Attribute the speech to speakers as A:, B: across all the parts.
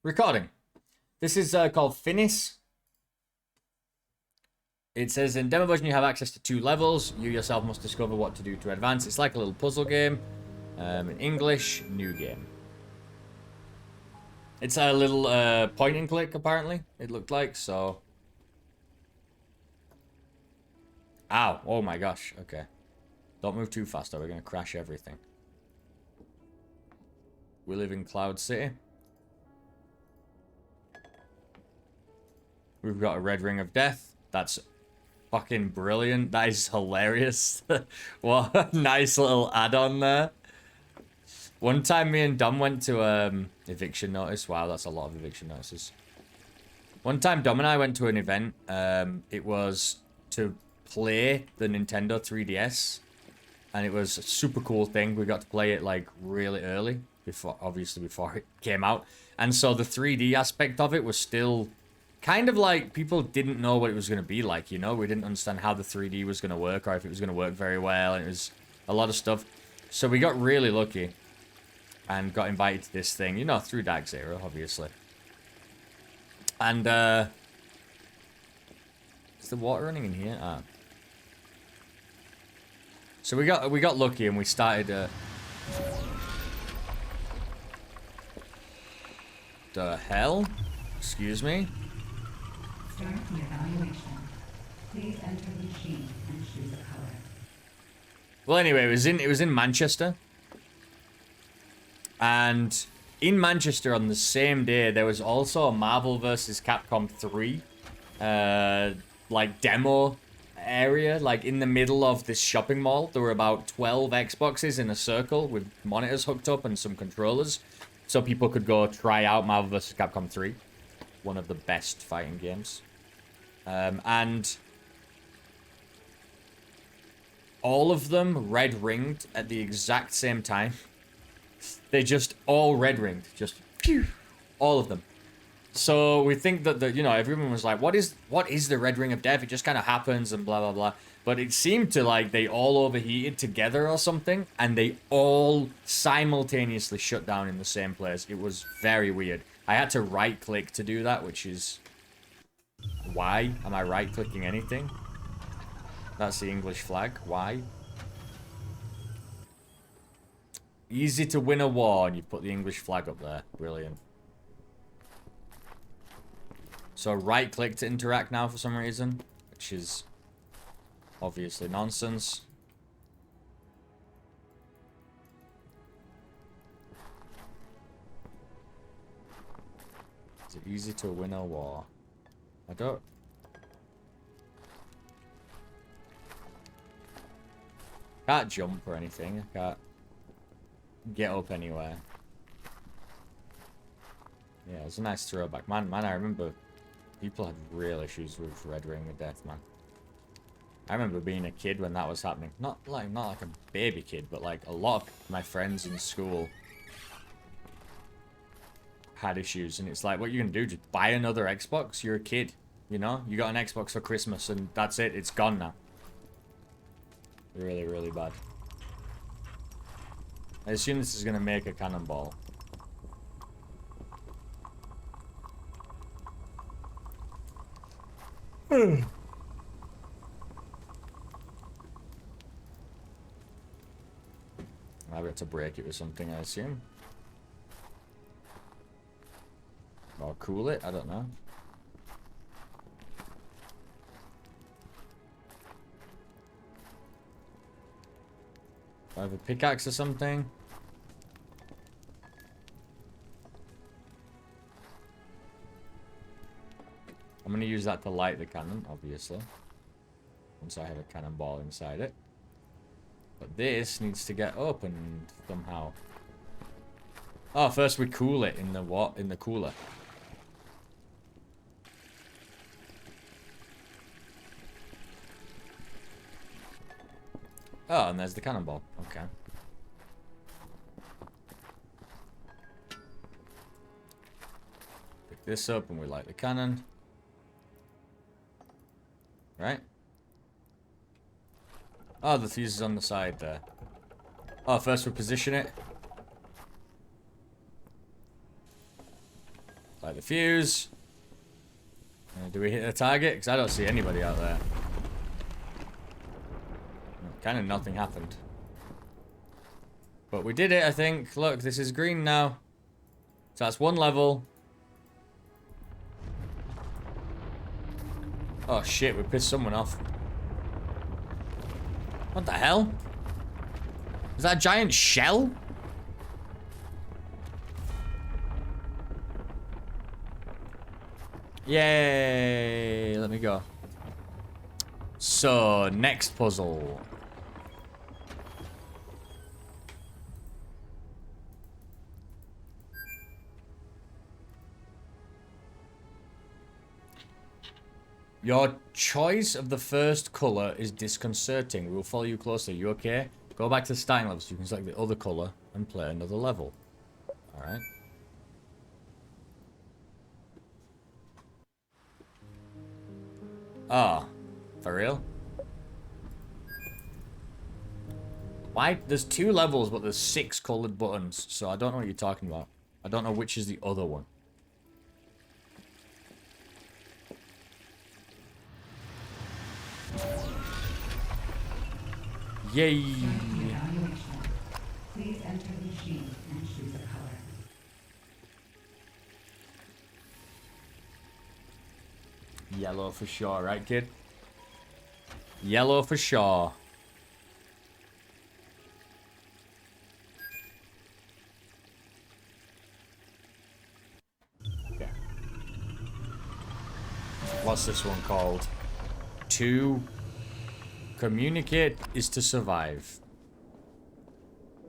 A: Recording. This is called FINIS. It says in demo version you have access to 2 levels. You yourself must discover what to do to advance. It's like a little puzzle game. In English, new game. It's a little point and click, apparently, it looked like, so... Ow. Oh my gosh. Okay. Don't move too fast, though. We're going to crash everything. We live in Cloud City. We've got a red ring of death. That's fucking brilliant. That is hilarious. What a nice little add-on there. One time me and Dom went to eviction notice. Wow, that's a lot of eviction notices. One time Dom and I went to an event. It was to play the Nintendo 3DS. And it was a super cool thing. We got to play it like really early. Obviously before it came out. And so the 3D aspect of it was still... kind of like people didn't know what it was going to be like, you know? We didn't understand how the 3D was going to work or if it was going to work very well. And it was a lot of stuff. So we got really lucky and got invited to this thing, you know, through Dark Zero, obviously. And, is the water running in here? Ah. So we got lucky and we started, the hell? Excuse me?
B: Start the evaluation. Please enter the machine and choose a color.
A: Well, anyway, it was in Manchester. And in Manchester on the same day, there was also a Marvel vs. Capcom 3 like demo area, like in the middle of this shopping mall. There were about 12 Xboxes in a circle with monitors hooked up and some controllers, so people could go try out Marvel vs. Capcom 3, one of the best fighting games. And all of them red ringed at the exact same time. They just all red ringed, just phew, all of them. So we think that you know, everyone was like, what is the red ring of death? It just kind of happens and blah blah blah. But it seemed to like they all overheated together or something, and they all simultaneously shut down in the same place. It was very weird. I had to right click to do that, which is why am I right clicking anything? That's the English flag. Why? Easy to win a war, and you put the English flag up there. Brilliant. So right click to interact now for some reason, which is obviously nonsense. Is it easy to win a war? I don't... can't jump or anything. I can't get up anywhere. Yeah, it's a nice throwback. Man, I remember people had real issues with Red Ring of Death, man. I remember being a kid when that was happening. Not like a baby kid, but like a lot of my friends in school had issues, and it's like, what are you gonna do? Just buy another Xbox? You're a kid, you know? You got an Xbox for Christmas, and that's it. It's gone now. Really, really bad. I assume this is gonna make a cannonball. I've got to break it with something, I assume. Or cool it, I don't know. Do I have a pickaxe or something? I'm gonna use that to light the cannon, obviously. Once I have a cannonball inside it. But this needs to get opened somehow. Oh, first we cool it in the what? In the cooler. Oh, and there's the cannonball. Okay. Pick this up and we light the cannon. Right? Oh, the fuse is on the side there. Oh, first we position it. Light the fuse. Do we hit the target? Because I don't see anybody out there. Kind of nothing happened. But we did it, I think. Look, this is green now. So that's one level. Oh shit, we pissed someone off. What the hell? Is that a giant shell? Yay! Let me go. So, next puzzle. Your choice of the first color is disconcerting. We will follow you closely. You okay? Go back to the starting level so you can select the other color and play another level. Alright. Oh, for real? Why? There's 2 levels, but there's 6 colored buttons, so I don't know what you're talking about. I don't know which is the other one. Yay!
B: Please enter the machine and choose a color.
A: Yellow for sure, right, kid? Yellow for sure. Okay. What's this one called? To communicate is to survive.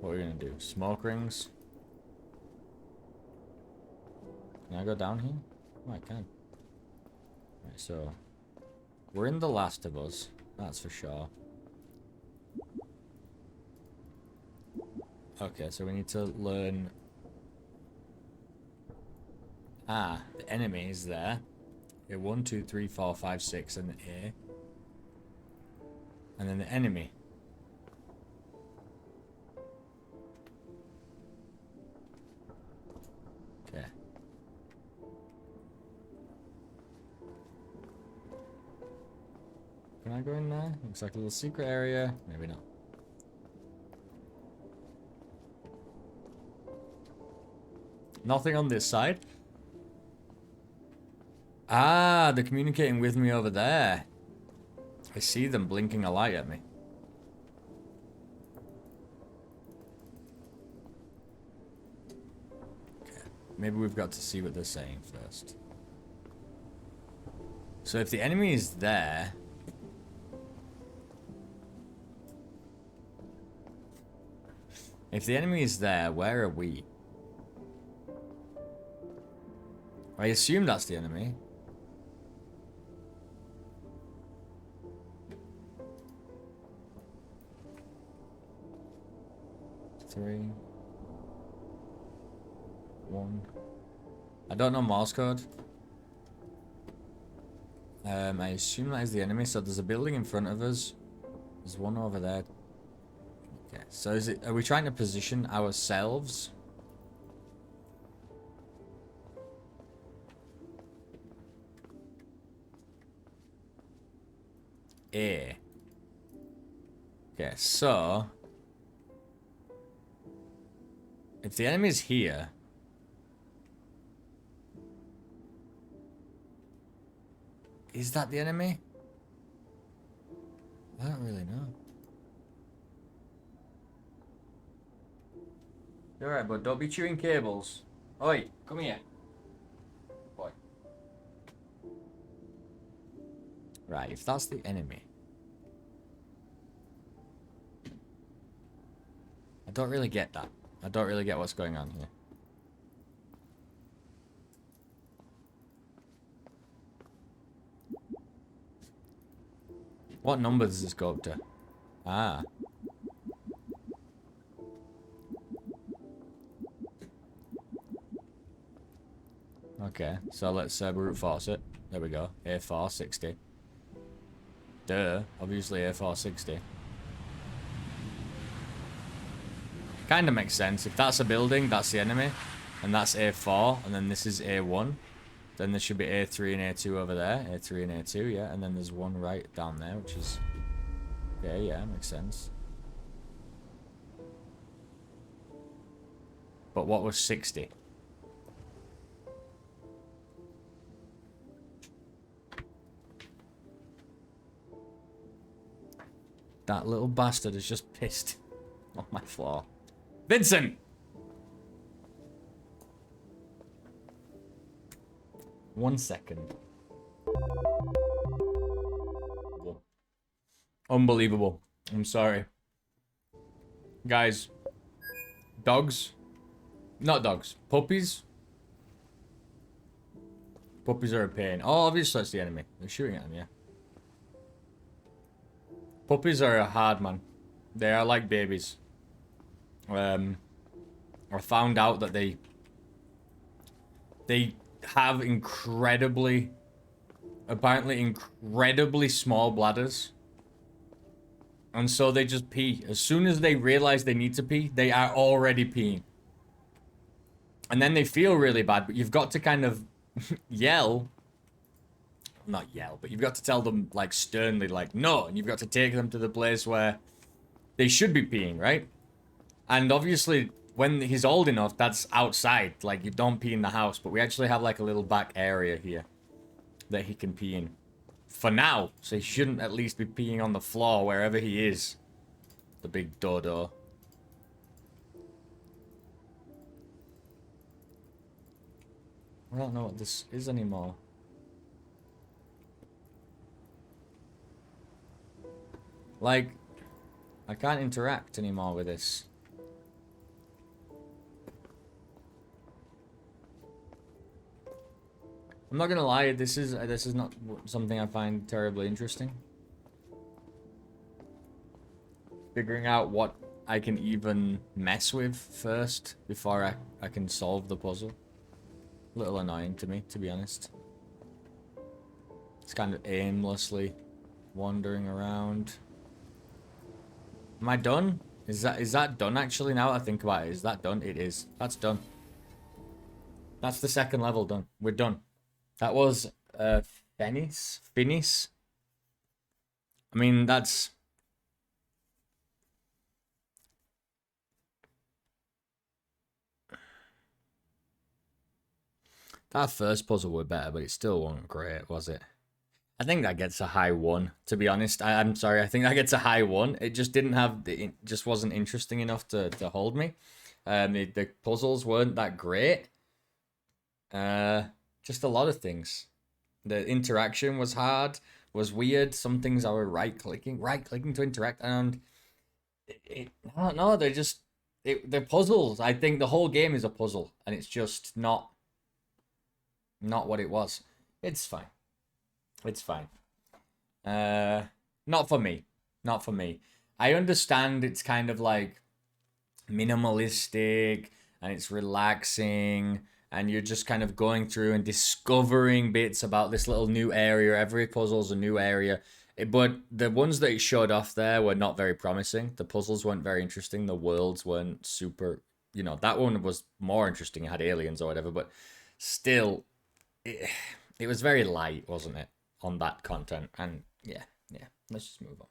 A: What are we gonna do? Smoke rings? Can I go down here? Oh, I can. Right, so we're in The Last of Us, that's for sure. Okay, so we need to learn. Ah, the enemy is there. Okay, 1, 2, 3, 4, 5, 6, and A. And then the enemy. Okay. Can I go in there? Looks like a little secret area. Maybe not. Nothing on this side. Ah, they're communicating with me over there. I see them blinking a light at me. Okay. Maybe we've got to see what they're saying first. So if the enemy is there... If the enemy is there, where are we? I assume that's the enemy. Three, 1. I don't know Morse code. I assume that is the enemy. So there's a building in front of us. There's one over there. Okay. So is it? Are we trying to position ourselves? A. Okay. So. If the enemy is here... Is that the enemy? I don't really know. You're alright, bud. Don't be chewing cables. Oi, come here. Boy. Right, if that's the enemy... I don't really get that. I don't really get what's going on here. What number does this go up to? Ah. Okay, so let's brute force it. There we go. A4 60. Duh. Obviously A4 60. Kind of makes sense. If that's a building, that's the enemy. And that's A4, and then this is A1. Then there should be A3 and A2 over there. A3 and A2, yeah. And then there's one right down there, which is... Okay, yeah, makes sense. But what was 60? That little bastard has just pissed on my floor. Vincent! One second. Unbelievable. I'm sorry. Guys. Dogs. Not dogs. Puppies. Puppies are a pain. Oh, obviously that's the enemy. They're shooting at them, yeah. Puppies are hard, man. They are like babies. I found out that they have apparently incredibly small bladders. And so they just pee. As soon as they realize they need to pee, they are already peeing. And then they feel really bad, but you've got to kind of yell. Not yell, but you've got to tell them, like, sternly, like, no. And you've got to take them to the place where they should be peeing, right? And obviously, when he's old enough, that's outside. Like, you don't pee in the house. But we actually have, like, a little back area here that he can pee in. For now. So he shouldn't at least be peeing on the floor wherever he is. The big dodo. I don't know what this is anymore. Like, I can't interact anymore with this. I'm not gonna lie, this is not something I find terribly interesting. Figuring out what I can even mess with first before I can solve the puzzle. A little annoying to me, to be honest. It's kind of aimlessly wandering around. Am I done? Is that done actually now that I think about it? Is that done? It is. That's done. That's the second level done. We're done. That was FINIS? FINIS? I mean, that's... That first puzzle was better, but it still wasn't great, was it? I think that gets a high 1, to be honest. I'm sorry, I think that gets a high 1. It just didn't have... It just wasn't interesting enough to hold me. The puzzles weren't that great. Just a lot of things. The interaction was hard, was weird. Some things I were right-clicking to interact, and... I don't know, they're just... They're puzzles. I think the whole game is a puzzle, and it's just not what it was. It's fine. It's fine. Not for me. Not for me. I understand it's kind of like minimalistic and it's relaxing and you're just kind of going through and discovering bits about this little new area. Every puzzle's a new area. But the ones that it showed off there were not very promising. The puzzles weren't very interesting. The worlds weren't super... You know, that one was more interesting. It had aliens or whatever, but still... It was very light, wasn't it, on that content? And yeah, let's just move on.